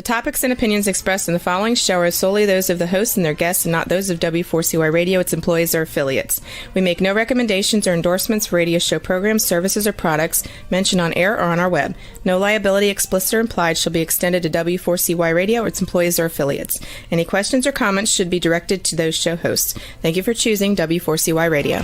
The topics and opinions expressed in the following show are solely those of the hosts and their guests and not those of W4CY Radio, its employees, or affiliates. We make no recommendations or endorsements for radio show programs, services, or products mentioned on air or on our web. No liability, explicit or implied, shall be extended to W4CY Radio or its employees or affiliates. Any questions or comments should be directed to those show hosts. Thank you for choosing W4CY Radio.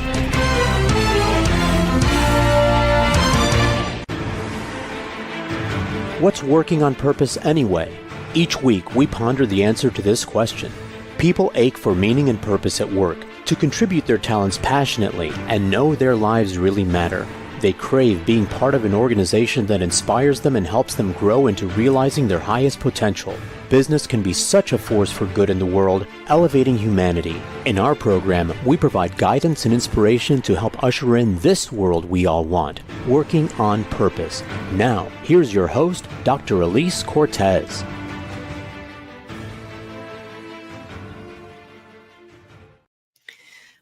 What's working on purpose anyway? Each week, we ponder the answer to this question. People ache for meaning and purpose at work, to contribute their talents passionately and know their lives really matter. They crave being part of an organization that inspires them and helps them grow into realizing their highest potential. Business can be such a force for good in the world, elevating humanity. In our program, we provide guidance and inspiration to help usher in this world we all want, working on purpose. Now, here's your host, Dr. Elise Cortez.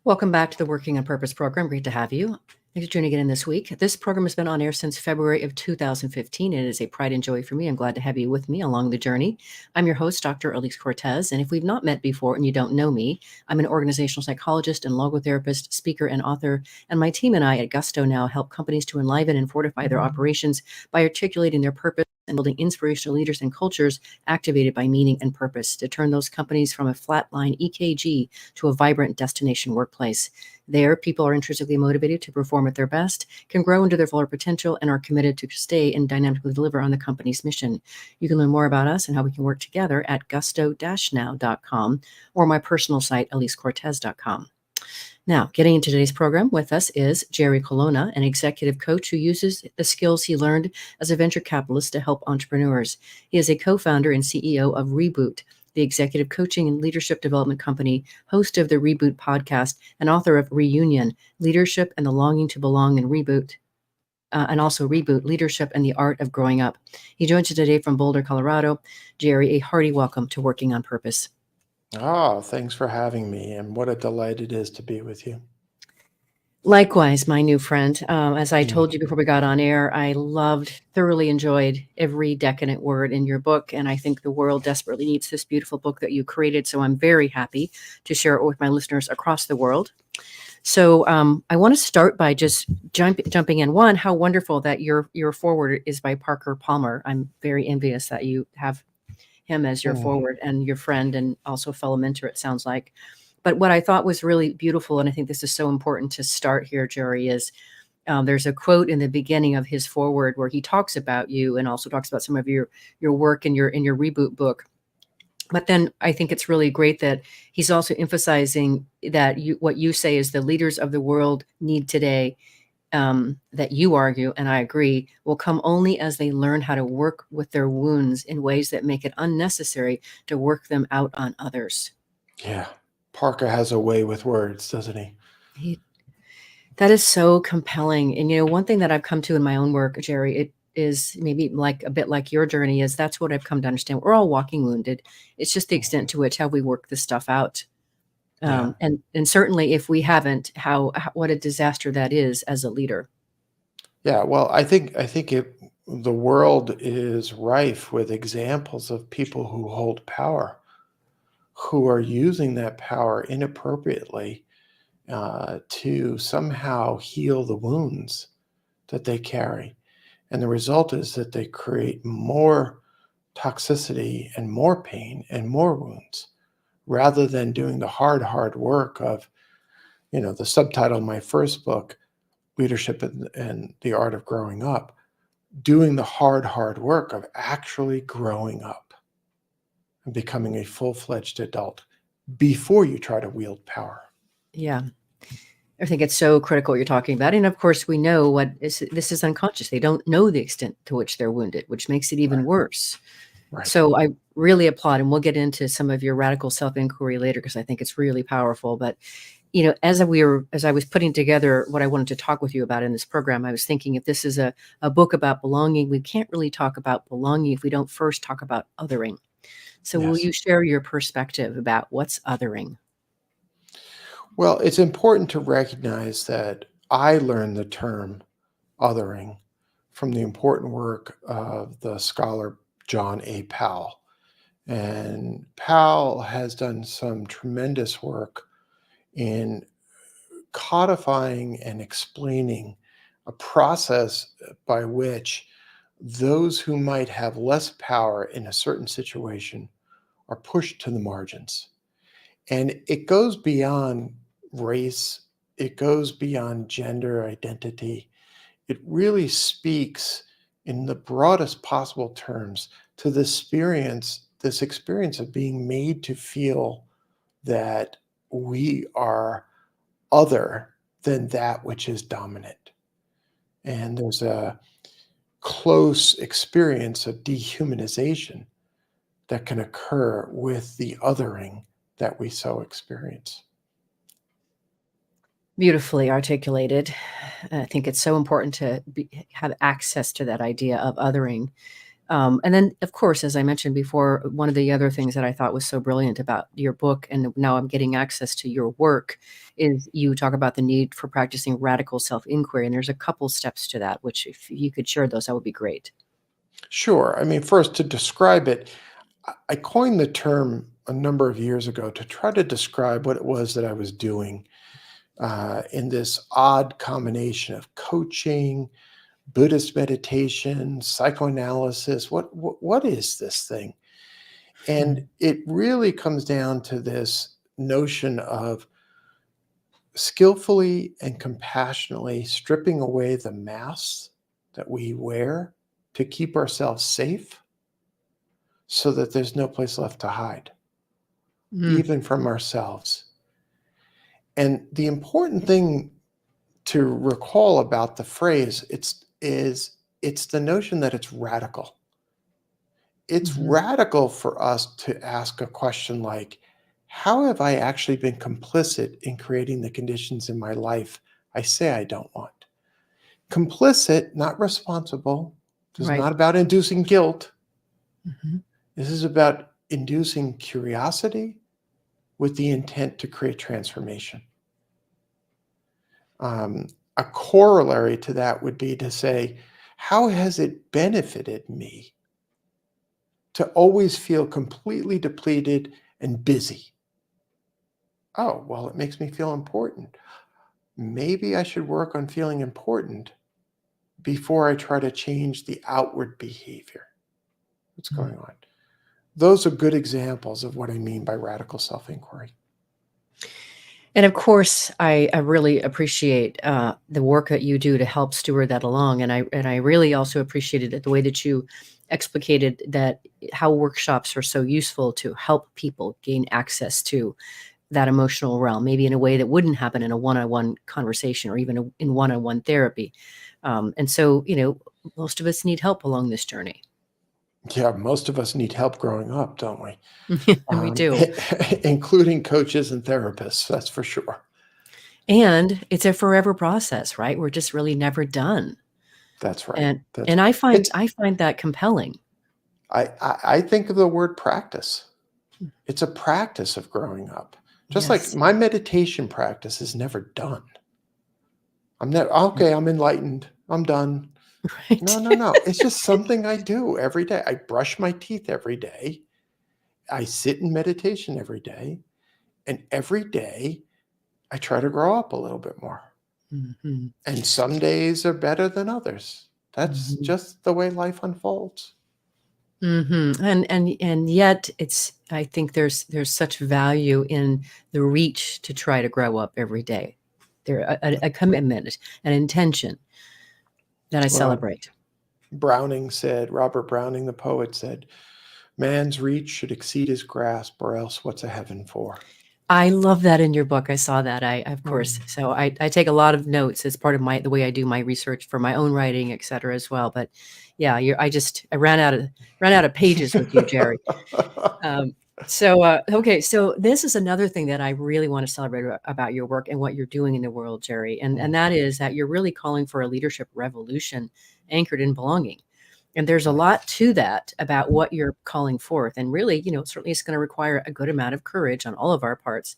Welcome back to the Working on Purpose program. Great to have you. Thanks for tuning in this week. This program has been on air since February of 2015. It is a pride and joy for me. I'm glad to have you with me along the journey. I'm your host, Dr. Elise Cortez, and if we've not met before and you don't know me, I'm an organizational psychologist and logotherapist, speaker, and author, and my team and I at Gusto now help companies to enliven and fortify their operations by articulating their purpose and building inspirational leaders and cultures activated by meaning and purpose to turn those companies from a flatline EKG to a vibrant destination workplace. There, people are intrinsically motivated to perform at their best, can grow into their fuller potential, and are committed to stay and dynamically deliver on the company's mission. You can learn more about us and how we can work together at gusto-now.com or my personal site, elisecortez.com. Now, getting into today's program with us is Jerry Colonna, an executive coach who uses the skills he learned as a venture capitalist to help entrepreneurs. He is a co-founder and CEO of Reboot, the executive coaching and leadership development company, host of the Reboot podcast, and author of Reunion, Leadership and the Longing to Belong and Reboot, and also Reboot, Leadership and the Art of Growing Up. He joins us today from Boulder, Colorado. Jerry, a hearty welcome to Working on Purpose. Oh, thanks for having me, and what a delight it is to be with you. Likewise, my new friend. As I told you before we got on air, I thoroughly enjoyed every decadent word in your book, and I think the world desperately needs this beautiful book that you created, so I'm very happy to share it with my listeners across the world. So I want to start by just jumping in. One, how wonderful that your foreword is by Parker Palmer. I'm very envious that you have him as your forward and your friend and also fellow mentor, it sounds like. But what I thought was really beautiful, and I think this is so important to start here, Jerry, is there's a quote in the beginning of his foreword where he talks about you and also talks about some of your work in your Reboot book. But then I think it's really great that he's also emphasizing that what you say is the leaders of the world need today, that you argue, and I agree, will come only as they learn how to work with their wounds in ways that make it unnecessary to work them out on others. Yeah, Parker has a way with words, doesn't he? That is so compelling. And, one thing that I've come to in my own work, Jerry, it is maybe like a bit like your journey, is that's what I've come to understand. We're all walking wounded. It's just the extent to which how we work this stuff out. And certainly if we haven't, what a disaster that is as a leader. Yeah, well, I think the world is rife with examples of people who hold power, who are using that power inappropriately to somehow heal the wounds that they carry. And the result is that they create more toxicity and more pain and more wounds, rather than doing the hard work of, the subtitle of my first book, Leadership and the Art of Growing Up, doing the hard work of actually growing up and becoming a full-fledged adult before you try to wield power. Yeah. I think it's so critical what you're talking about. And of course, we know this is unconscious. They don't know the extent to which they're wounded, which makes it even worse. Right. So I really applaud, and we'll get into some of your radical self-inquiry later because I think it's really powerful. But, as I was putting together what I wanted to talk with you about in this program, I was thinking if this is a book about belonging, we can't really talk about belonging if we don't first talk about othering. So Will you share your perspective about what's othering? Well, it's important to recognize that I learned the term othering from the important work of the scholar John A. Powell. And Pal has done some tremendous work in codifying and explaining a process by which those who might have less power in a certain situation are pushed to the margins. And it goes beyond race, it goes beyond gender identity. It really speaks in the broadest possible terms to this experience of being made to feel that we are other than that which is dominant. And there's a close experience of dehumanization that can occur with the othering that we so experience. Beautifully articulated. I think it's so important to have access to that idea of othering. And then, of course, as I mentioned before, one of the other things that I thought was so brilliant about your book, and now I'm getting access to your work, is you talk about the need for practicing radical self-inquiry. And there's a couple steps to that, which if you could share those, that would be great. Sure. I mean, first, to describe it, I coined the term a number of years ago to try to describe what it was that I was doing in this odd combination of coaching, Buddhist meditation, psychoanalysis. What is this thing? And it really comes down to this notion of skillfully and compassionately stripping away the masks that we wear to keep ourselves safe so that there's no place left to hide, even from ourselves. And the important thing to recall about the phrase it's the notion that it's radical. It's radical for us to ask a question like, how have I actually been complicit in creating the conditions in my life I say I don't want? Complicit, not responsible. This is Right. not about inducing guilt. Mhm. This is about inducing curiosity with the intent to create transformation. A corollary to that would be to say, how has it benefited me to always feel completely depleted and busy? Oh, well, it makes me feel important. Maybe I should work on feeling important before I try to change the outward behavior. What's going on? Those are good examples of what I mean by radical self-inquiry. And of course, I really appreciate the work that you do to help steward that along, and I really also appreciated it, the way that you explicated that how workshops are so useful to help people gain access to that emotional realm, maybe in a way that wouldn't happen in a one-on-one conversation or even in one-on-one therapy. And so, most of us need help along this journey. Yeah, most of us need help growing up, don't we? We do. Including coaches and therapists, that's for sure. And it's a forever process, right? We're just really never done. That's right. And I find that compelling. I think of the word practice. It's a practice of growing up. Just like Yes. my meditation practice is never done. I'm never, okay, I'm enlightened. I'm done. Right. No. It's just something I do every day. I brush my teeth every day. I sit in meditation every day. And every day I try to grow up a little bit more. Mhm. And some days are better than others. That's Mhm. just the way life unfolds. Mhm. And yet I think there's such value in the reach to try to grow up every day. There a commitment, an intention that I Well, celebrate. Robert Browning, the poet, said, man's reach should exceed his grasp, or else what's a heaven for? I love that in your book. I saw that. Of course. So I take a lot of notes as part of the way I do my research for my own writing, et cetera, as well. But yeah, I ran out of pages with you, Jerry. Okay, so this is another thing that I really want to celebrate about your work and what you're doing in the world, Jerry. And that is that you're really calling for a leadership revolution anchored in belonging. And there's a lot to that about what you're calling forth. And really, certainly it's going to require a good amount of courage on all of our parts.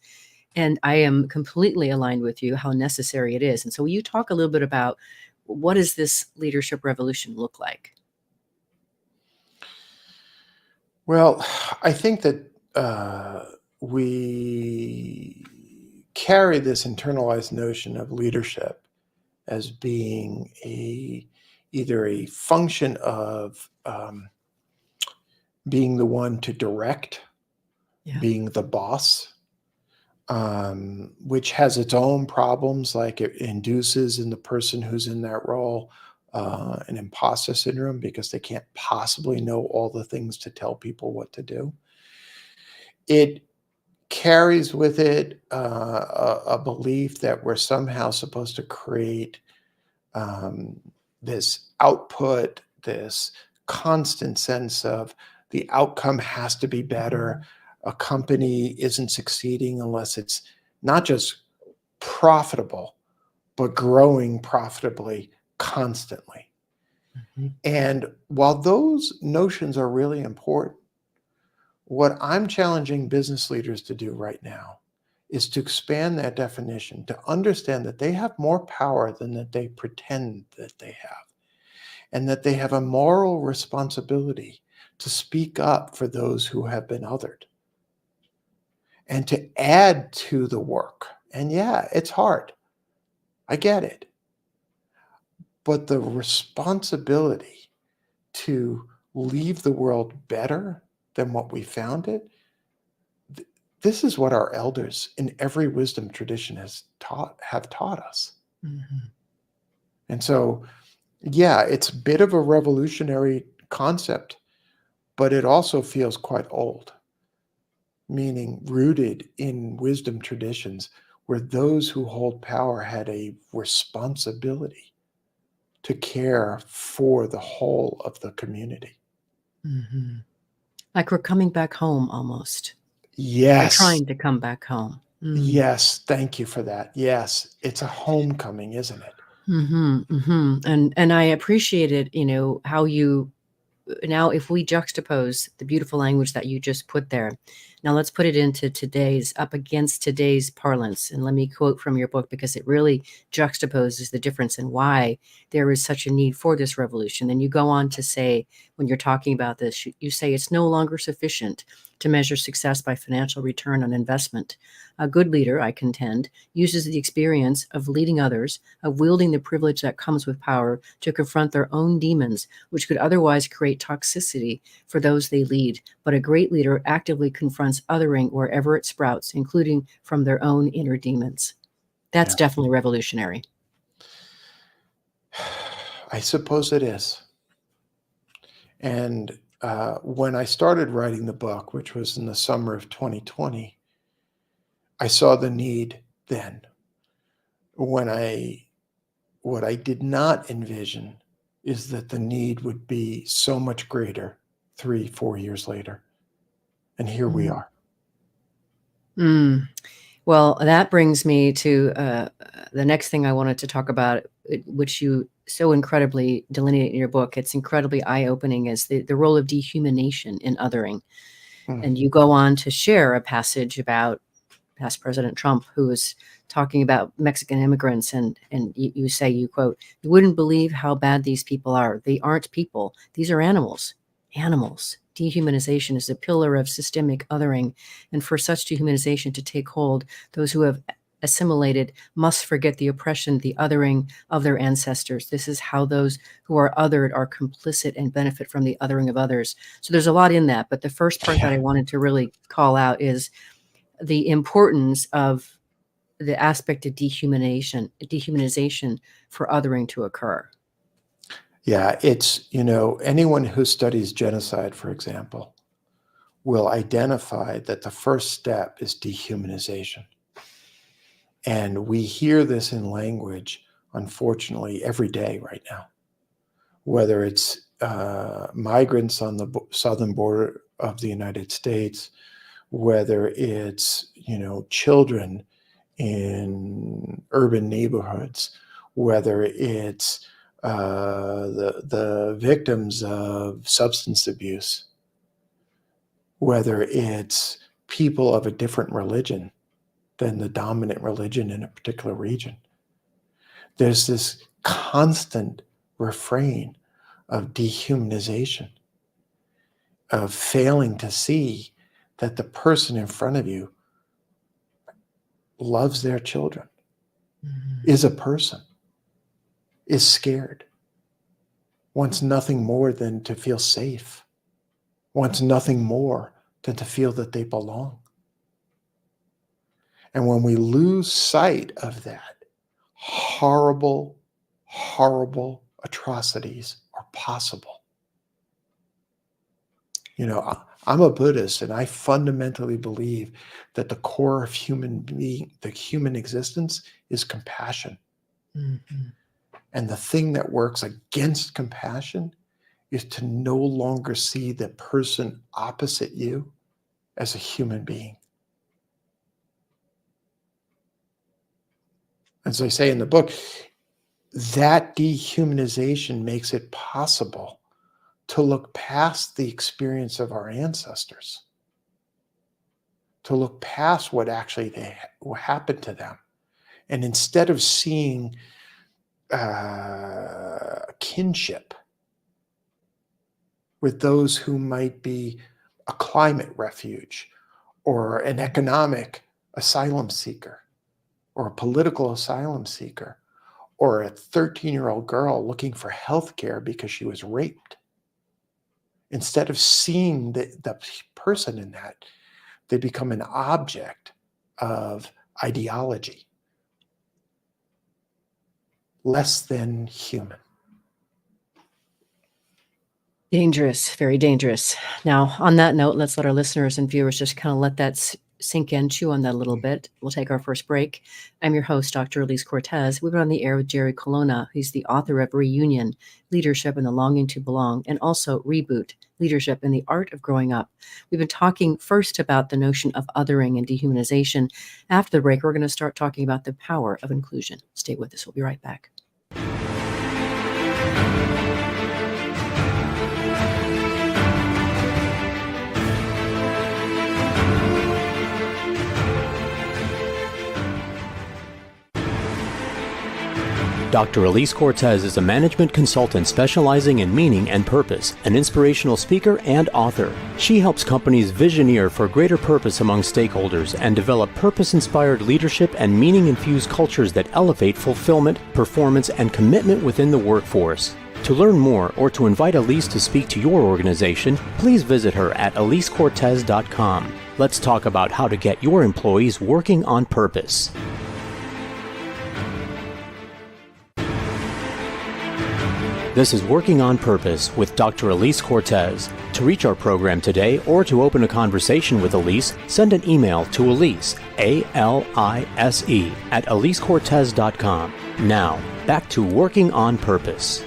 And I am completely aligned with you how necessary it is. And so will you talk a little bit about what does this leadership revolution look like? Well, I think that we carry this internalized notion of leadership as being either a function of being the one to direct, being the boss, which has its own problems, like it induces in the person who's in that role an imposter syndrome because they can't possibly know all the things to tell people what to do. It carries with it a belief that we're somehow supposed to create this output, this constant sense of the outcome has to be better. A company isn't succeeding unless it's not just profitable, but growing profitably constantly. And while those notions are really important, what I'm challenging business leaders to do right now is to expand that definition, to understand that they have more power than that they pretend that they have, and that they have a moral responsibility to speak up for those who have been othered and to add to the work. And yeah, it's hard. I get it. But the responsibility to leave the world better than what we found it, this is what our elders in every wisdom tradition have taught us. And so, yeah, it's a bit of a revolutionary concept, but it also feels quite old, meaning rooted in wisdom traditions where those who hold power had a responsibility to care for the whole of the community. Like we're coming back home almost. Yes. Or trying to come back home. Yes, thank you for that. Yes, it's a homecoming, isn't it? And I appreciated, how you now, if we juxtapose the beautiful language that you just put there, now let's put it into up against today's parlance. And let me quote from your book, because it really juxtaposes the difference and why there is such a need for this revolution. And you go on to say, when you're talking about this, you say it's no longer sufficient to measure success by financial return on investment. A good leader, I contend, uses the experience of leading others, of wielding the privilege that comes with power to confront their own demons, which could otherwise create toxicity for those they lead. But a great leader actively confronts othering wherever it sprouts, including from their own inner demons. That's definitely revolutionary. I suppose it is. And when I started writing the book, which was in the summer of 2020, I saw the need then. What I did not envision is that the need would be so much greater 3-4 years later. And here we are. Well, that brings me to the next thing I wanted to talk about, which you so incredibly delineate in your book. It's incredibly eye-opening, is the role of dehumanization in othering. And you go on to share a passage about past President Trump, who was talking about Mexican immigrants, and you say, you quote, "You wouldn't believe how bad these people are. They aren't people. These are animals. Animals. Dehumanization is a pillar of systemic othering, and for such dehumanization to take hold, those who have assimilated must forget the oppression, the othering of their ancestors. This is how those who are othered are complicit and benefit from the othering of others." So there's a lot in that, but the first part that I wanted to really call out is the importance of the aspect of dehumanization for othering to occur. Yeah, it's, anyone who studies genocide, for example, will identify that the first step is dehumanization. And we hear this in language, unfortunately, every day right now, whether it's migrants on the southern border of the United States, whether it's, children in urban neighborhoods, whether it's the victims of substance abuse, whether it's people of a different religion than the dominant religion in a particular region. There's this constant refrain of dehumanization. of failing to see that the person in front of you loves their children, is a person, is scared, wants nothing more than to feel safe, wants nothing more than to feel that they belong. And when we lose sight of that, horrible, horrible atrocities are possible. You know, I'm a Buddhist, and I fundamentally believe that the core of the human existence is compassion. Mm-hmm. And the thing that works against compassion is to no longer see the person opposite you as a human being. As I say in the book, that dehumanization makes it possible to look past the experience of our ancestors, to look past what actually happened to them. And instead of seeing kinship with those who might be a climate refuge or an economic asylum seeker or a political asylum seeker or a 13-year-old girl looking for health care because she was raped, instead of seeing the person in that, they become an object of ideology, less than human. Dangerous, very dangerous. Now, on that note, let's let our listeners and viewers just kind of let that sink in, chew on that a little bit. We'll take our first break. I'm your host, Dr. Elise Cortez. We've been on the air with Jerry Colonna. He's the author of Reunion, Leadership and the Longing to Belong, and also Reboot, Leadership and the Art of Growing Up. We've been talking first about the notion of othering and dehumanization. After the break, we're going to start talking about the power of inclusion. Stay with us. We'll be right back. Dr. Elise Cortez is a management consultant specializing in meaning and purpose, an inspirational speaker and author. She helps companies visioneer for greater purpose among stakeholders and develop purpose-inspired leadership and meaning-infused cultures that elevate fulfillment, performance, and commitment within the workforce. To learn more or to invite Elise to speak to your organization, please visit her at elisecortez.com. Let's talk about how to get your employees working on purpose. This is Working on Purpose with Dr. Elise Cortez. To reach our program today or to open a conversation with Elise, send an email to Elise, A-L-I-S-E, at elisecortez.com. Now, back to Working on Purpose.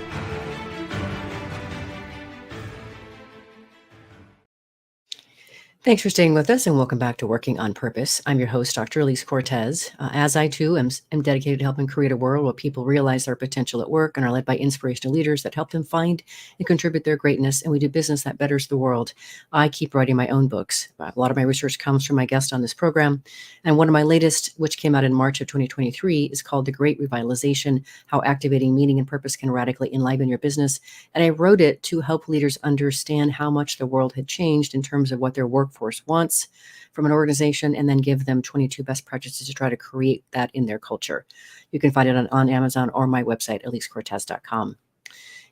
Thanks for staying with us, and welcome back to Working on Purpose. I'm your host, Dr. Elise Cortez. As I, too, am dedicated to helping create a world where people realize their potential at work and are led by inspirational leaders that help them find and contribute their greatness, and we do business that betters the world. I keep writing my own books. A lot of my research comes from my guest on this program, and one of my latest, which came out in March of 2023, is called The Great Revitalization, How Activating Meaning and Purpose Can Radically Enliven Your Business. And I wrote it to help leaders understand how much the world had changed in terms of what their workforce wants from an organization, and then give them 22 best practices to try to create that in their culture. You can find it on Amazon or my website, elisecortez.com.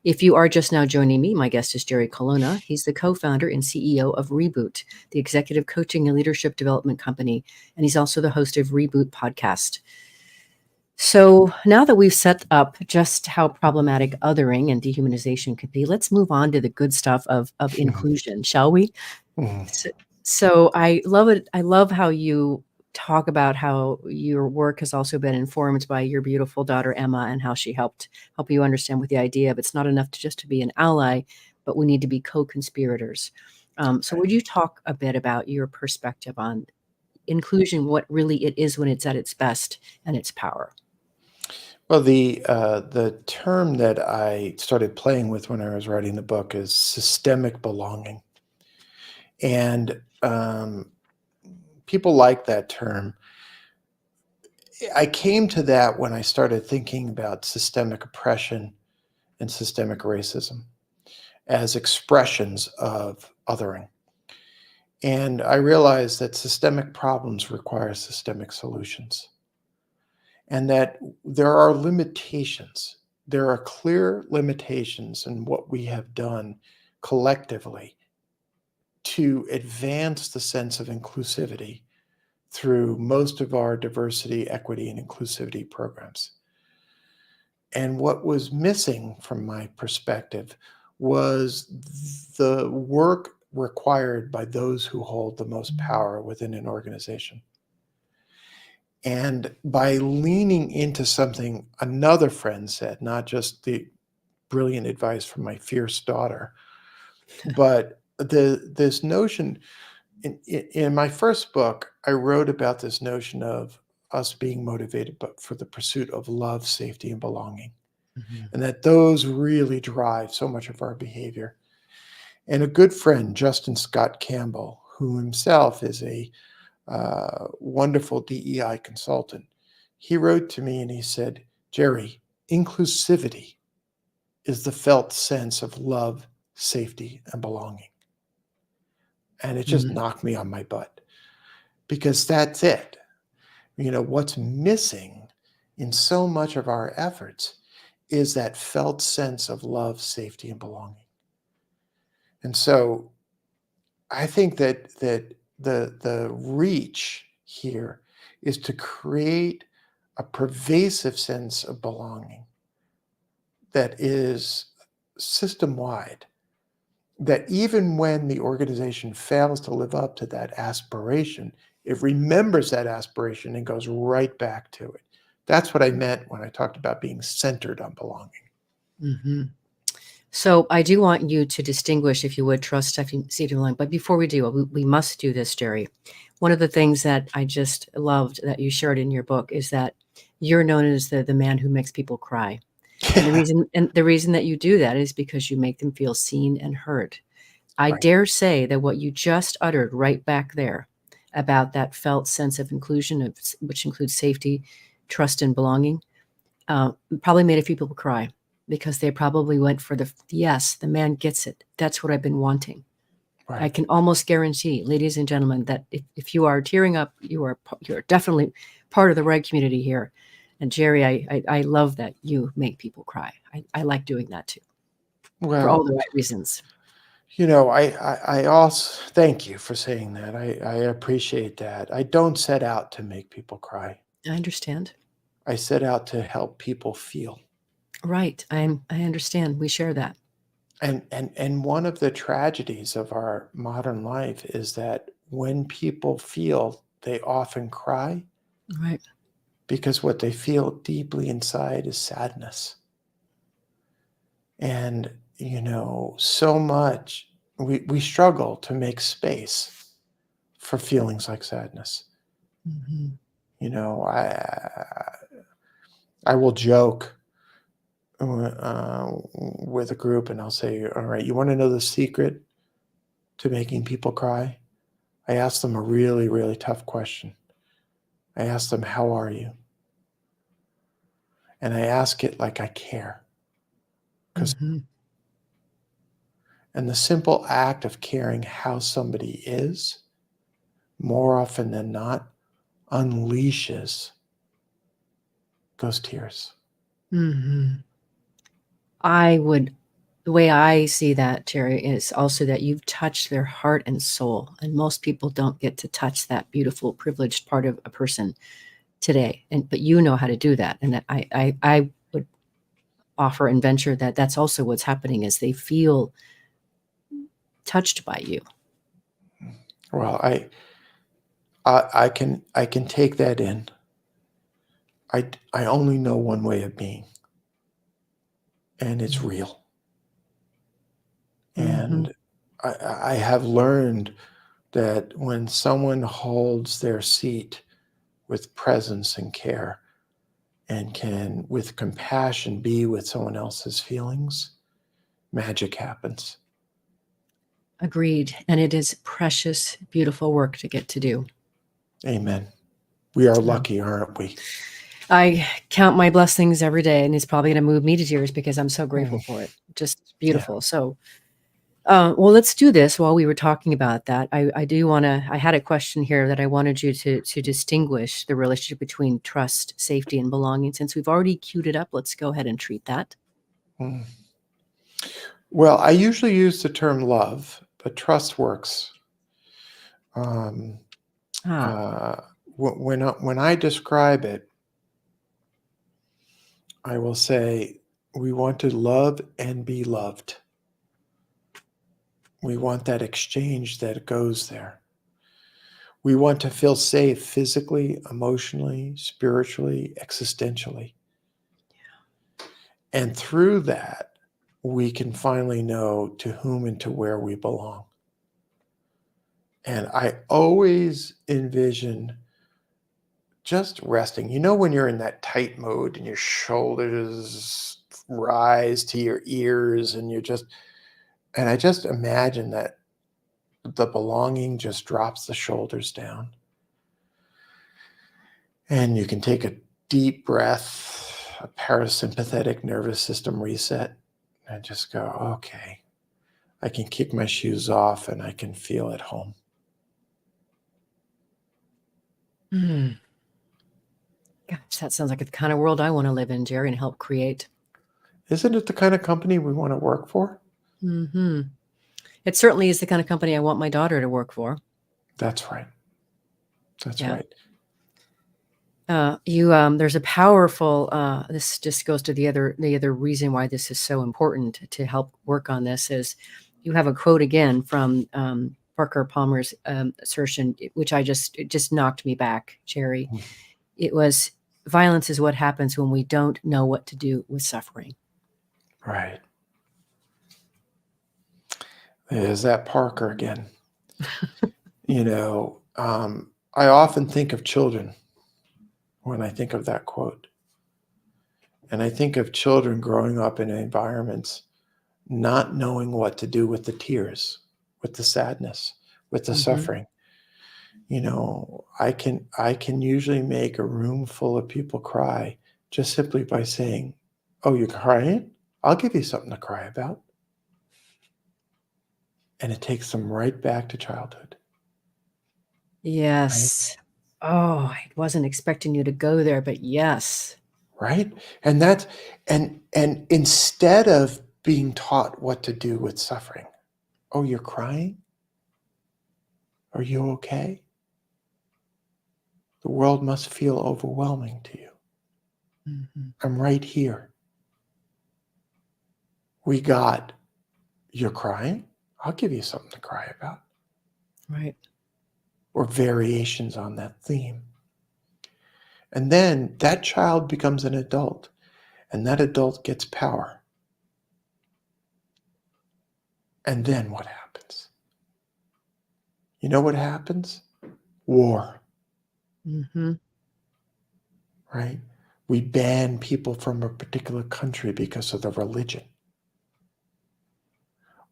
If you are just now joining me, my guest is Jerry Colonna. He's the co-founder and CEO of Reboot, the executive coaching and leadership development company, and he's also the host of Reboot podcast. So now that we've set up just how problematic othering and dehumanization could be, let's move on to the good stuff of inclusion, shall we? So I love it. I love how you talk about how your work has also been informed by your beautiful daughter, Emma, and how she help you understand with the idea of it's not enough to be an ally, but we need to be co-conspirators. So would you talk a bit about your perspective on inclusion, what really it is when it's at its best and its power? Well, the term that I started playing with when I was writing the book is systemic belonging. And people like that term. I came to that when I started thinking about systemic oppression and systemic racism as expressions of othering. And I realized that systemic problems require systemic solutions, and that there are limitations. There are clear limitations in what we have done collectively to advance the sense of inclusivity through most of our diversity, equity, and inclusivity programs. And what was missing from my perspective was the work required by those who hold the most power within an organization. And by leaning into something another friend said, not just the brilliant advice from my fierce daughter, but this notion, in my first book, I wrote about this notion of us being motivated but for the pursuit of love, safety, and belonging. And that those really drive so much of our behavior. And a good friend, Justin Scott Campbell, who himself is a wonderful DEI consultant, he wrote to me and he said, Jerry, inclusivity is the felt sense of love, safety, and belonging. And it just knocked me on my butt, because that's it. You know, what's missing in so much of our efforts is that felt sense of love, safety, and belonging. And so I think that the reach here is to create a pervasive sense of belonging that is system-wide, that even when the organization fails to live up to that aspiration, it remembers that aspiration and goes right back to it. That's what I meant when I talked about being centered on belonging. So I do want you to distinguish, if you would, trust, safety, and belonging. But before we do, we must do this, Jerry. One of the things that I just loved that you shared in your book is that you're known as the man who makes people cry. And the reason that you do that is because you make them feel seen and heard. I dare say that what you just uttered right back there about that felt sense of inclusion, which includes safety, trust, and belonging, probably made a few people cry, because they probably went for yes, the man gets it. That's what I've been wanting. Right. I can almost guarantee, ladies and gentlemen, that if you are tearing up, you're definitely part of the right community here. And Jerry, I love that you make people cry. I like doing that too, for all the right reasons. You know, I also thank you for saying that. I appreciate that. I don't set out to make people cry. I understand. I set out to help people feel. Right. I understand. We share that. And one of the tragedies of our modern life is that when people feel, they often cry. Right. Because what they feel deeply inside is sadness. And, you know, so much we struggle to make space for feelings like sadness. You know, I will joke with a group and I'll say, all right, you want to know the secret to making people cry? I ask them a really, really tough question. I ask them, how are you? And I ask it like I care. And the simple act of caring how somebody is, more often than not, unleashes those tears. The way I see that, Jerry, is also that you've touched their heart and soul. And most people don't get to touch that beautiful, privileged part of a person today. But you know how to do that. And that I would offer and venture that that's also what's happening, is they feel touched by you. Well, I can take that in. I only know one way of being, and it's real. And I have learned that when someone holds their seat with presence and care and can, with compassion, be with someone else's feelings, magic happens. Agreed. And it is precious, beautiful work to get to do. Amen. We are lucky, aren't we? I count my blessings every day, and it's probably going to move me to tears because I'm so grateful for it. Just beautiful. Yeah. So Well, let's do this while we were talking about that. I do want to, I had a question here that I wanted you to distinguish the relationship between trust, safety, and belonging. Since we've already queued it up, let's go ahead and treat that. Mm. Well, I usually use the term love, but trust works. Um, Ah, when I describe it, I will say we want to love and be loved. We want that exchange that goes there. We want to feel safe physically, emotionally, spiritually, existentially. And through that, we can finally know to whom and to where we belong. And I always envision just resting. You know, when you're in that tight mode and your shoulders rise to your ears and I just imagine that the belonging just drops the shoulders down. And you can take a deep breath, a parasympathetic nervous system reset, and just go, okay, I can kick my shoes off and I can feel at home. gosh, that sounds like the kind of world I want to live in, Jerry, and help create. Isn't it the kind of company we want to work for? Mm-hmm. It certainly is the kind of company I want my daughter to work for. That's right. That's Yeah. right. There's a powerful, this just goes to the other reason why this is so important to help work on this is you have a quote again from Parker Palmer's assertion, which it just knocked me back, Jerry. Mm. It was, violence is what happens when we don't know what to do with suffering. Right. There's that Parker again. I often think of children when I think of that quote. And I think of children growing up in environments not knowing what to do with the tears, with the sadness, with the suffering. I can usually make a room full of people cry just simply by saying, "Oh, you're crying? I'll give you something to cry about." And it takes them right back to childhood. Yes. Oh, I wasn't expecting you to go there, but yes. Right? And that's and instead of being taught what to do with suffering, "Oh, you're crying? Are you okay? The world must feel overwhelming to you. Mm-hmm. I'm right here. We got, you're crying? I'll give you something to cry about." Right. Or variations on that theme. And then that child becomes an adult, and that adult gets power. And then what happens? You know what happens? War. Mm-hmm. Right? We ban people from a particular country because of their religion.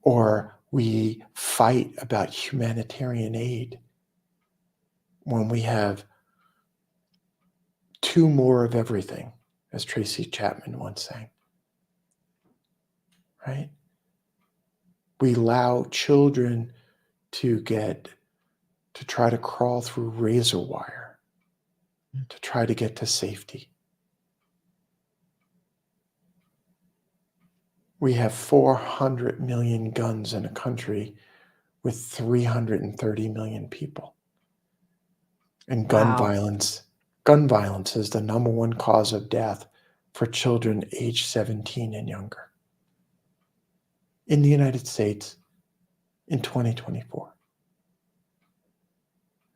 Or we fight about humanitarian aid when we have two more of everything, as Tracy Chapman once sang. Right? We allow children to try to crawl through razor wire to try to get to safety. We have 400 million guns in a country with 330 million people. And gun Wow. violence is the number one cause of death for children age 17 and younger in the United States in 2024.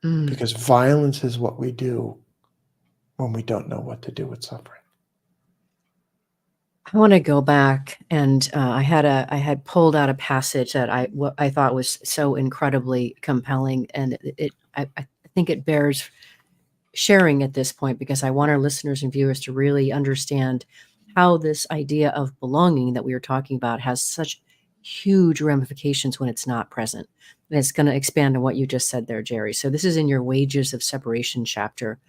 Because violence is what we do when we don't know what to do with suffering. I want to go back, and I had pulled out a passage that I thought was so incredibly compelling, and I think it bears sharing at this point because I want our listeners and viewers to really understand how this idea of belonging that we were talking about has such huge ramifications when it's not present. And it's going to expand on what you just said there, Jerry. So this is in your Wages of Separation chapter.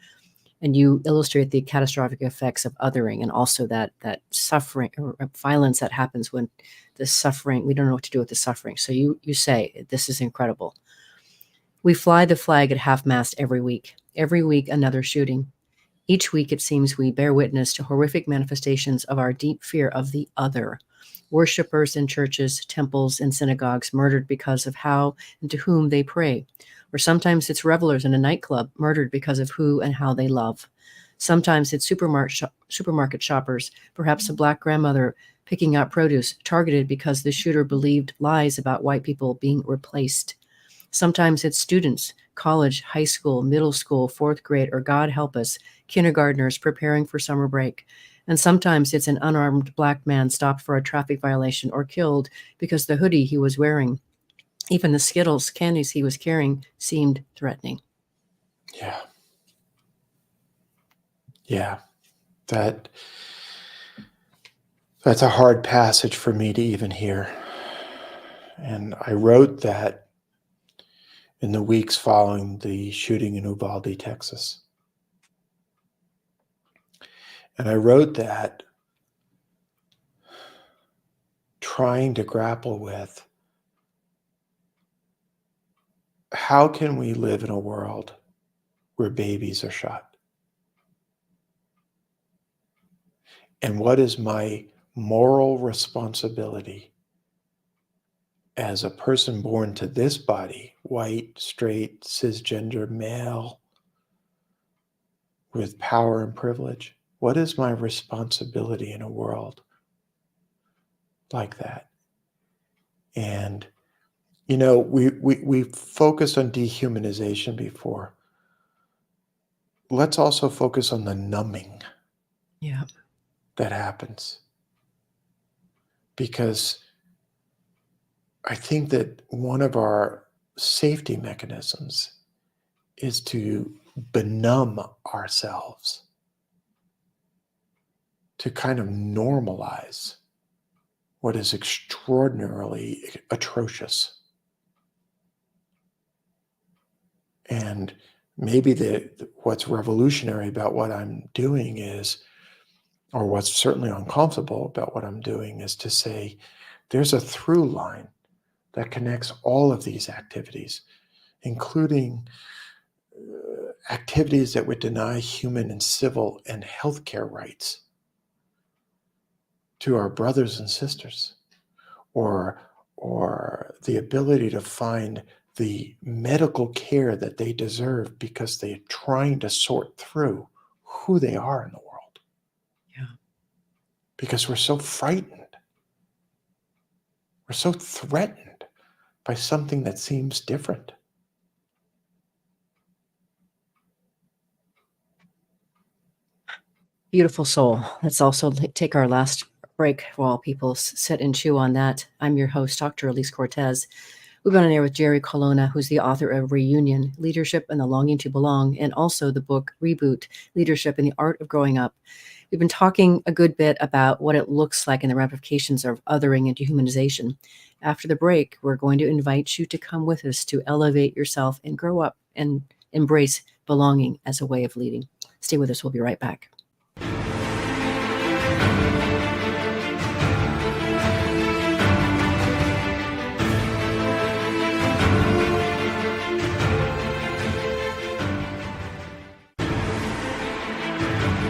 And you illustrate the catastrophic effects of othering, and also that suffering or violence that happens when the suffering, we don't know what to do with the suffering. So you say, this is incredible. We fly the flag at half-mast every week. Every week, another shooting. Each week, it seems we bear witness to horrific manifestations of our deep fear of the other. Worshippers in churches, temples, and synagogues murdered because of how and to whom they pray. Or sometimes it's revelers in a nightclub murdered because of who and how they love. Sometimes it's supermarket shoppers, perhaps a Black grandmother picking out produce, targeted because the shooter believed lies about white people being replaced. Sometimes it's students, college, high school, middle school, fourth grade, or God help us, kindergartners preparing for summer break. And sometimes it's an unarmed Black man stopped for a traffic violation or killed because the hoodie he was wearing, even the Skittles candies he was carrying, seemed threatening. Yeah. Yeah. That's a hard passage for me to even hear. And I wrote that in the weeks following the shooting in Uvalde, Texas. And I wrote that trying to grapple with how can we live in a world where babies are shot? And what is my moral responsibility as a person born to this body, white, straight, cisgender, male, with power and privilege? What is my responsibility in a world like that? And, you know, we focused on dehumanization before. Let's also focus on the numbing that happens. Because I think that one of our safety mechanisms is to benumb ourselves, to kind of normalize what is extraordinarily atrocious. And maybe what's revolutionary about what I'm doing is, or what's certainly uncomfortable about what I'm doing, is to say there's a through line that connects all of these activities, including activities that would deny human and civil and healthcare rights to our brothers and sisters, or the ability to find the medical care that they deserve because they're trying to sort through who they are in the world. Yeah. Because we're so frightened. We're so threatened by something that seems different. Beautiful soul. Let's also take our last break while people sit and chew on that. I'm your host, Dr. Elise Cortez. We've been on air with Jerry Colonna, who's the author of Reunion, Leadership and the Longing to Belong, and also the book Reboot, Leadership and the Art of Growing Up. We've been talking a good bit about what it looks like and the ramifications of othering and dehumanization. After the break, we're going to invite you to come with us to elevate yourself and grow up and embrace belonging as a way of leading. Stay with us. We'll be right back.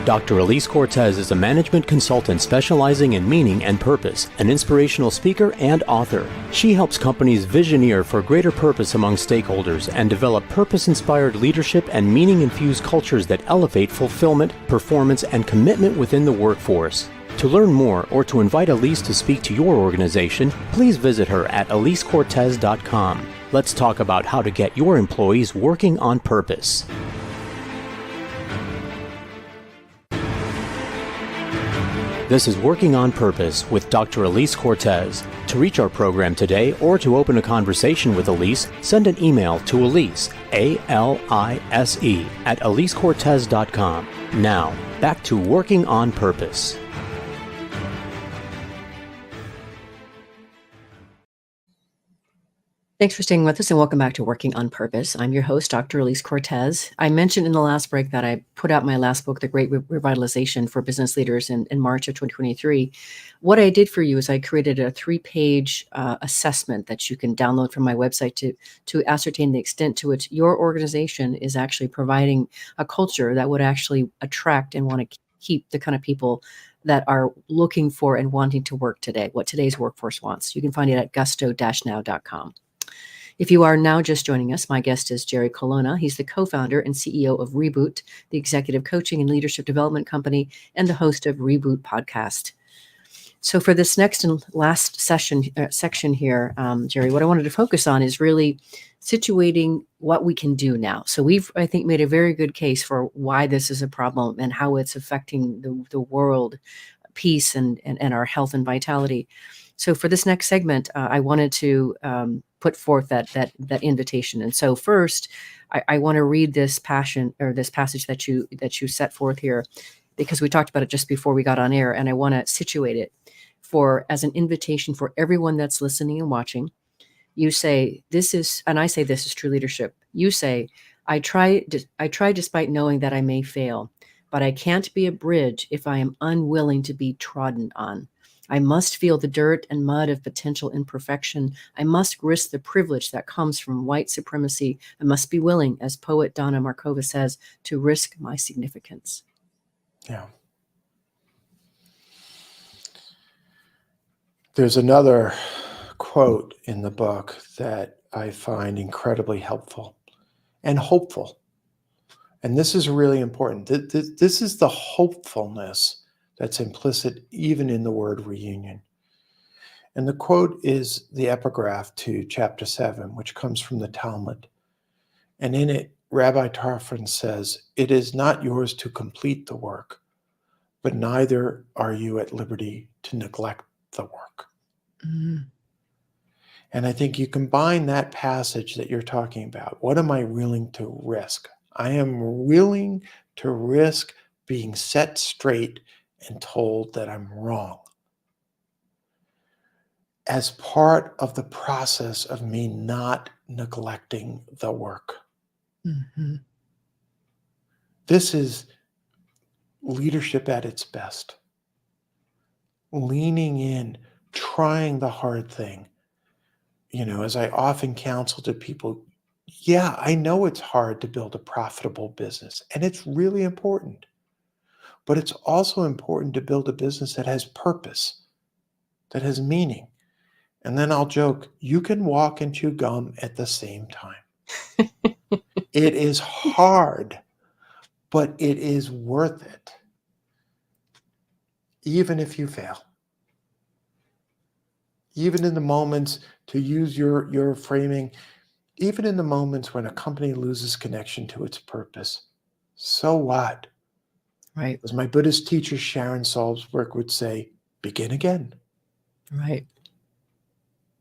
Dr. Elise Cortez is a management consultant specializing in meaning and purpose, an inspirational speaker and author. She helps companies visioneer for greater purpose among stakeholders and develop purpose-inspired leadership and meaning-infused cultures that elevate fulfillment, performance, and commitment within the workforce. To learn more or to invite Elise to speak to your organization, please visit her at elisecortez.com. Let's talk about how to get your employees working on purpose. This is Working on Purpose with Dr. Elise Cortez. To reach our program today or to open a conversation with Elise, send an email to Elise, A-L-I-S-E, at elisecortez.com. Now, back to Working on Purpose. Thanks for staying with us and welcome back to Working on Purpose. I'm your host, Dr. Elise Cortez. I mentioned in the last break that I put out my last book, The Great Revitalization for Business Leaders in March of 2023. What I did for you is I created a 3-page assessment that you can download from my website to ascertain the extent to which your organization is actually providing a culture that would actually attract and want to keep the kind of people that are looking for and wanting to work today, what today's workforce wants. You can find it at gusto-now.com. If you are now just joining us, my guest is Jerry Colonna. He's the co-founder and CEO of Reboot, the executive coaching and leadership development company, and the host of Reboot Podcast. So for this next and last section here, Jerry, what I wanted to focus on is really situating what we can do now. So we've, I think, made a very good case for why this is a problem and how it's affecting the world, peace, and our health and vitality. So for this next segment, I wanted to put forth that invitation. And so first, I want to read this passage that you set forth here, because we talked about it just before we got on air, and I want to situate it as an invitation for everyone that's listening and watching. You say, this is true leadership. You say, I try despite knowing that I may fail, but I can't be a bridge if I am unwilling to be trodden on. I must feel the dirt and mud of potential imperfection. I must risk the privilege that comes from white supremacy. I must be willing, as poet Donna Markova says, to risk my significance. Yeah. There's another quote in the book that I find incredibly helpful and hopeful. And this is really important. This is the hopefulness that's implicit even in the word reunion. And the quote is the epigraph to chapter 7, which comes from the Talmud. And in it, Rabbi Tarfon says, "It is not yours to complete the work, but neither are you at liberty to neglect the work." Mm-hmm. And I think you combine that passage that you're talking about. What am I willing to risk? I am willing to risk being set straight and told that I'm wrong as part of the process of me not neglecting the work. Mm-hmm. This is leadership at its best. Leaning in, trying the hard thing. You know, as I often counsel to people, yeah, I know it's hard to build a profitable business, and it's really important. But it's also important to build a business that has purpose, that has meaning. And then I'll joke, you can walk and chew gum at the same time. It is hard, but it is worth it, even if you fail. Even in the moments, to use your framing, even in the moments when a company loses connection to its purpose, so what? Right. As my Buddhist teacher Sharon Salzberg would say, begin again. Right.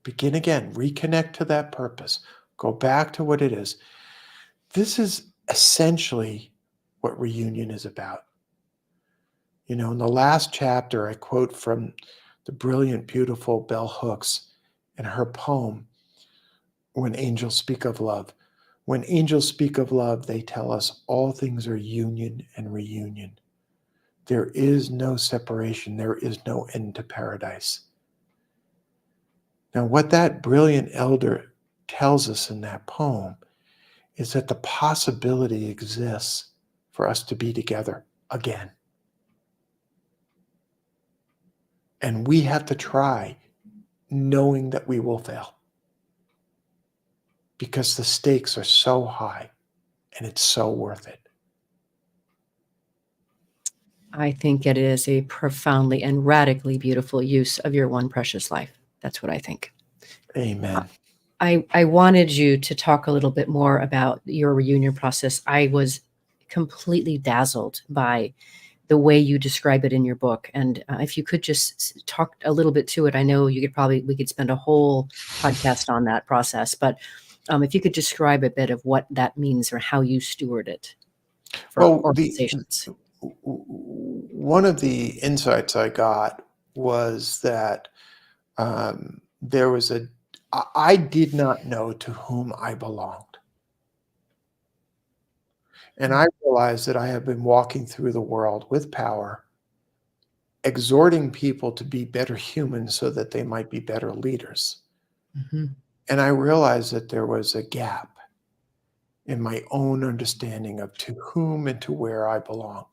Begin again. Reconnect to that purpose. Go back to what it is. This is essentially what reunion is about. You know, in the last chapter, I quote from the brilliant, beautiful Bell Hooks in her poem, When Angels Speak of Love. When angels speak of love, they tell us all things are union and reunion. There is no separation. There is no end to paradise. Now, what that brilliant elder tells us in that poem is that the possibility exists for us to be together again. And we have to try, knowing that we will fail, because the stakes are so high and it's so worth it. I think it is a profoundly and radically beautiful use of your one precious life. That's what I think. Amen. I wanted you to talk a little bit more about your reunion process. I was completely dazzled by the way you describe it in your book. And if you could just talk a little bit to it, I know we could spend a whole podcast on that process, but if you could describe a bit of what that means or how you steward it for organizations. One of the insights I got was that there was a I did not know to whom I belonged. And I realized that I have been walking through the world with power, exhorting people to be better humans so that they might be better leaders. Mhm. And I realized that there was a gap in my own understanding of to whom and to where I belong.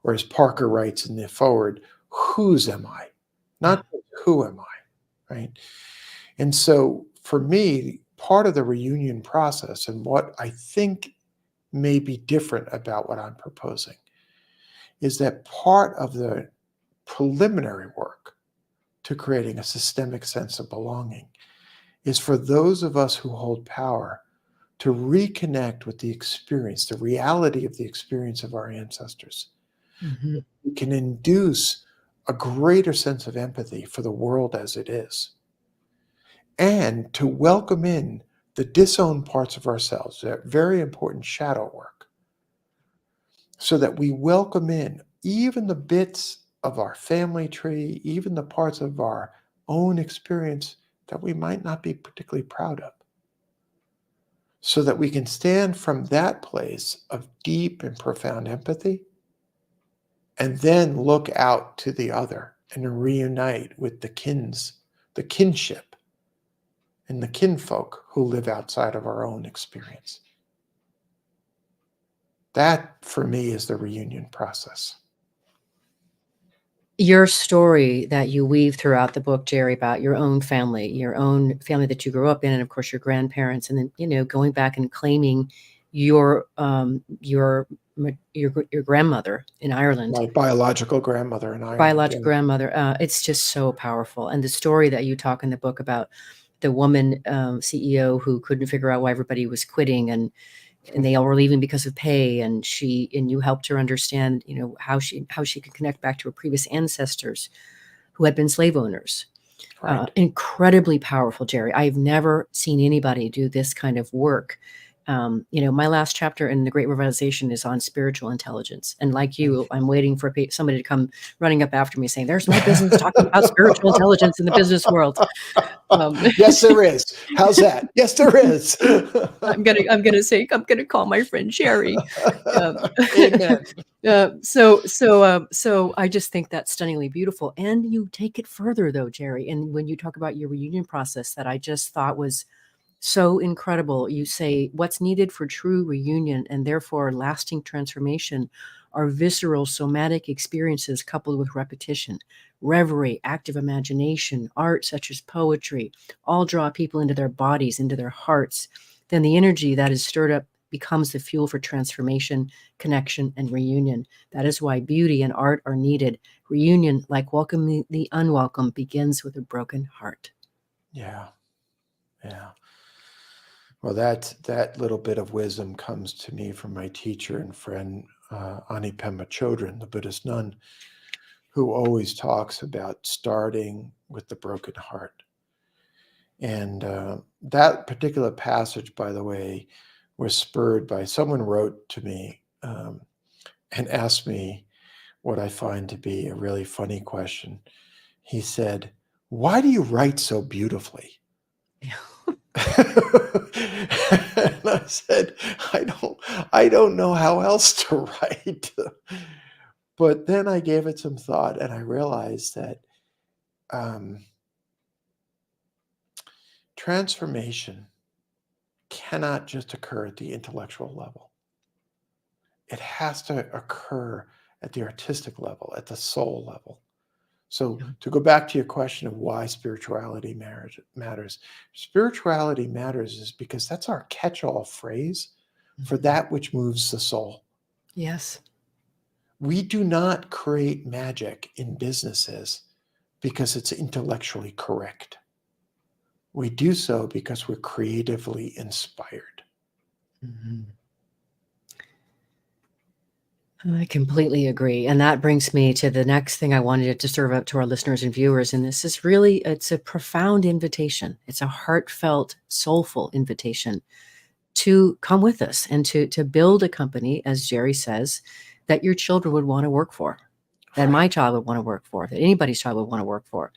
Or as Parker writes in the foreword, whose am I? Not who am I, right? And so for me, part of the reunion process and what I think may be different about what I'm proposing is that part of the preliminary work to creating a systemic sense of belonging is for those of us who hold power to reconnect with the experience, the reality of the experience of our ancestors. Mhm. We can induce a greater sense of empathy for the world as it is, and to welcome in the disowned parts of ourselves, that very important shadow work, so that we welcome in even the bits of our family tree, even the parts of our own experience that we might not be particularly proud of, so that we can stand from that place of deep and profound empathy and then look out to the other and reunite with the kinship and the kinfolk who live outside of our own experience. That, for me, is the reunion process. Your story that you weave throughout the book, Jerry, about your own family that you grew up in, and of course your grandparents, and then going back and claiming your grandmother in Ireland, My biological grandmother in Ireland. biological grandmother. It's just so powerful. And the story that you talk in the book about the woman CEO who couldn't figure out why everybody was quitting, and they all were leaving because of pay, and you helped her understand, how she could connect back to her previous ancestors who had been slave owners. Right. Incredibly powerful, Jerry. I've never seen anybody do this kind of work. My last chapter in The Great Revitalization is on spiritual intelligence. And like you, I'm waiting for somebody to come running up after me saying, there's no business talking about spiritual intelligence in the business world. Yes, there is. How's that? Yes, there is. I'm gonna call my friend Sherry. Amen. So I just think that's stunningly beautiful. And you take it further though, Jerry. And when you talk about your reunion process, that I just thought was so incredible. You say what's needed for true reunion and therefore lasting transformation are visceral somatic experiences coupled with repetition, reverie, active imagination, art such as poetry, all draw people into their bodies, into their hearts. Then the energy that is stirred up becomes the fuel for transformation, connection, and reunion. That is why beauty and art are needed. Reunion, like welcoming the unwelcome, begins with a broken heart. Yeah. Yeah. Well, that little bit of wisdom comes to me from my teacher and friend, Anipema Chodron, the Buddhist nun, who always talks about starting with the broken heart. And that particular passage, by the way, was spurred by someone wrote to me and asked me what I find to be a really funny question. He said, "Why do you write so beautifully?" And I said, I don't know how else to write. But then I gave it some thought and I realized that transformation cannot just occur at the intellectual level. It has to occur at the artistic level, at the soul level. So to go back to your question of why spirituality matters, spirituality matters is because that's our catch-all phrase for that which moves the soul. Yes. We do not create magic in businesses because it's intellectually correct. We do so because we're creatively inspired. Mm-hmm. I completely agree. And that brings me to the next thing I wanted to serve up to our listeners and viewers. And this is really, it's a profound invitation. It's a heartfelt, soulful invitation to come with us and to build a company, as Jerry says, that your children would want to work for, that my child would want to work for, that anybody's child would want to work for.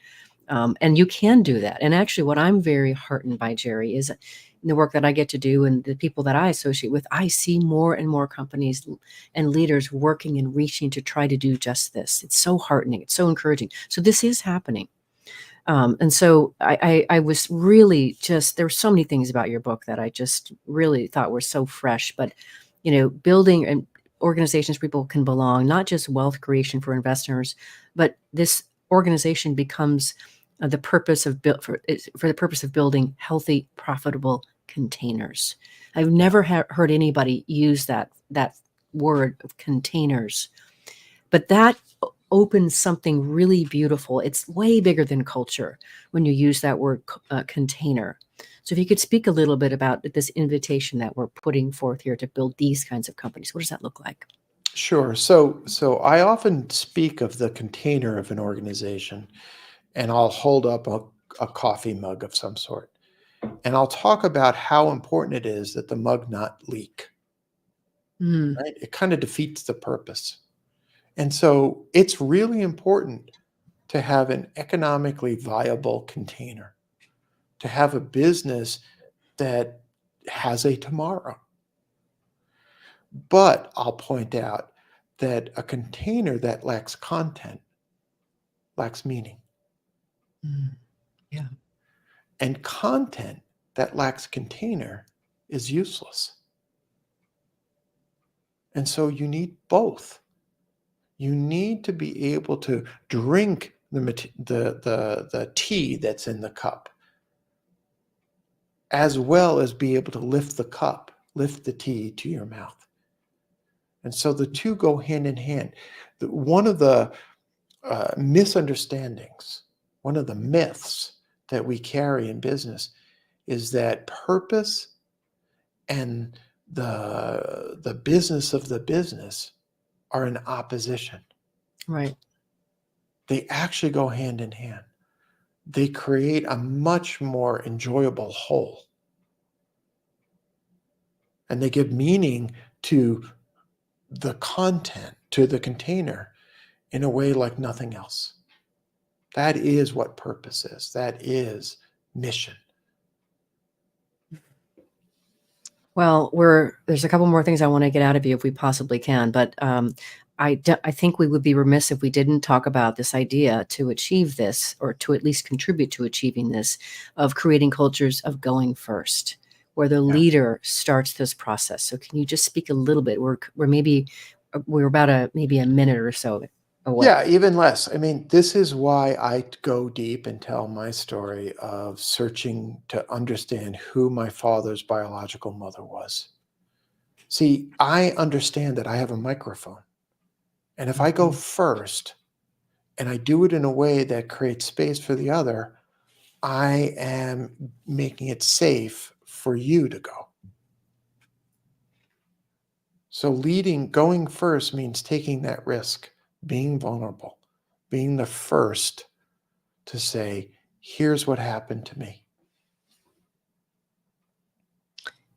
And you can do that. And actually, what I'm very heartened by, Jerry, is in the work that I get to do and the people that I associate with, I see more and more companies and leaders working and reaching to try to do just this. It's so heartening. It's so encouraging. So this is happening. And so I was really just, there were so many things about your book that I just really thought were so fresh. But, building and organizations people can belong, not just wealth creation for investors, but this organization becomes the purpose of for the purpose of building healthy, profitable containers. I've never heard anybody use that word of containers, but that opens something really beautiful. It's way bigger than culture when you use that word container. So if you could speak a little bit about this invitation that we're putting forth here to build these kinds of companies, what does that look like? Sure. So I often speak of the container of an organization, and I'll hold up a coffee mug of some sort, and I'll talk about how important it is that the mug not leak. Right? It kind of defeats the purpose. And so it's really important to have an economically viable container, to have a business that has a tomorrow. But I'll point out that a container that lacks content lacks meaning. Yeah. And content that lacks container is useless. And so you need both. You need to be able to drink the tea that's in the cup, as well as be able to lift the tea to your mouth. And so the two go hand in hand. One of the misunderstandings, one of the myths that we carry in business is that purpose and the business of the business are in opposition. Right. They actually go hand in hand. They create a much more enjoyable whole. And they give meaning to the content, to the container, in a way like nothing else. That is what purpose is. That is mission. Well, there's a couple more things I want to get out of you if we possibly can, but I think we would be remiss if we didn't talk about this idea to achieve this, or to at least contribute to achieving this, of creating cultures of going first, where the leader starts this process. So can you just speak a little bit? We're about maybe a minute or so away. Yeah, even less. I mean, this is why I go deep and tell my story of searching to understand who my father's biological mother was. See, I understand that I have a microphone. And if I go first and I do it in a way that creates space for the other, I am making it safe for you to go. So going first means taking that risk, being vulnerable, being the first to say, here's what happened to me.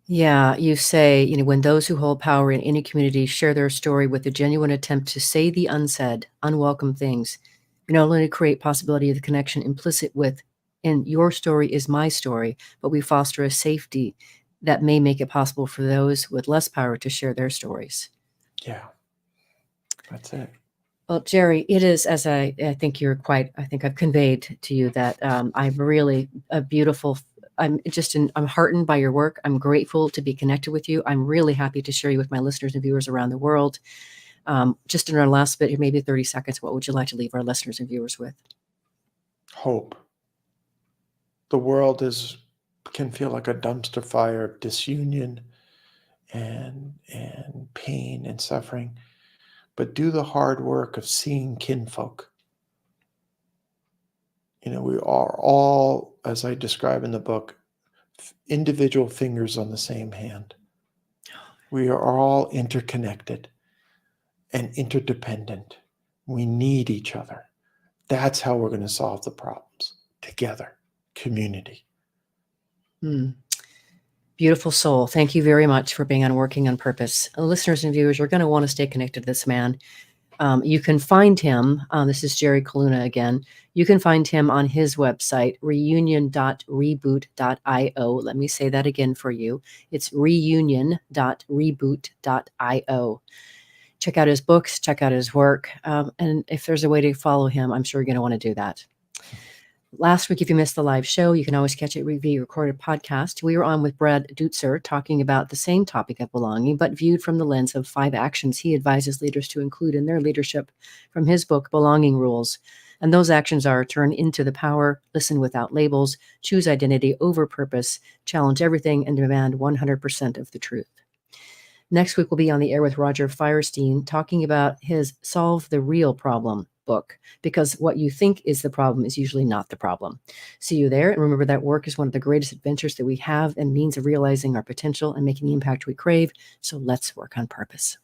Yeah, you say, when those who hold power in any community share their story with a genuine attempt to say the unsaid, unwelcome things, you not only create possibility of the connection implicit with, and your story is my story, but we foster a safety that may make it possible for those with less power to share their stories. Yeah, that's it. Well, Jerry, it is, as I think I've conveyed to you that I'm really a beautiful, I'm heartened by your work. I'm grateful to be connected with you. I'm really happy to share you with my listeners and viewers around the world. Just in our last bit here, maybe 30 seconds, what would you like to leave our listeners and viewers with? Hope. The world can feel like a dumpster fire of disunion and pain and suffering, but do the hard work of seeing kinfolk. We are all, as I describe in the book, individual fingers on the same hand. We are all interconnected and interdependent. We need each other. That's how we're going to solve the problems together. Community. Beautiful soul. Thank you very much for being on Working on Purpose. Listeners and viewers, you're going to want to stay connected to this man. You can find him, this is Jerry Colonna again, you can find him on his website, reunion.reboot.io. Let me say that again for you. It's reunion.reboot.io. Check out his books, check out his work, and if there's a way to follow him, I'm sure you're going to want to do that. Last week, if you missed the live show, you can always catch it via recorded podcast. We were on with Brad Dutzer talking about the same topic of belonging, but viewed from the lens of 5 actions he advises leaders to include in their leadership from his book, Belonging Rules. And those actions are: turn into the power, listen without labels, choose identity over purpose, challenge everything, and demand 100% of the truth. Next week, we'll be on the air with Roger Firestein talking about his Solve the Real Problem book, because what you think is the problem is usually not the problem. See you there. And remember that work is one of the greatest adventures that we have and means of realizing our potential and making the impact we crave. So let's work on purpose.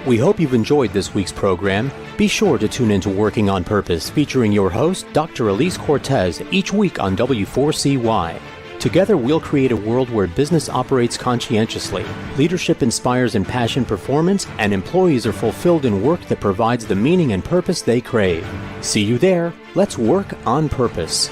We hope you've enjoyed this week's program. Be sure to tune into Working on Purpose, featuring your host, Dr. Elise Cortez, each week on W4CY. Together, we'll create a world where business operates conscientiously, leadership inspires impassioned performance, and employees are fulfilled in work that provides the meaning and purpose they crave. See you there. Let's work on purpose.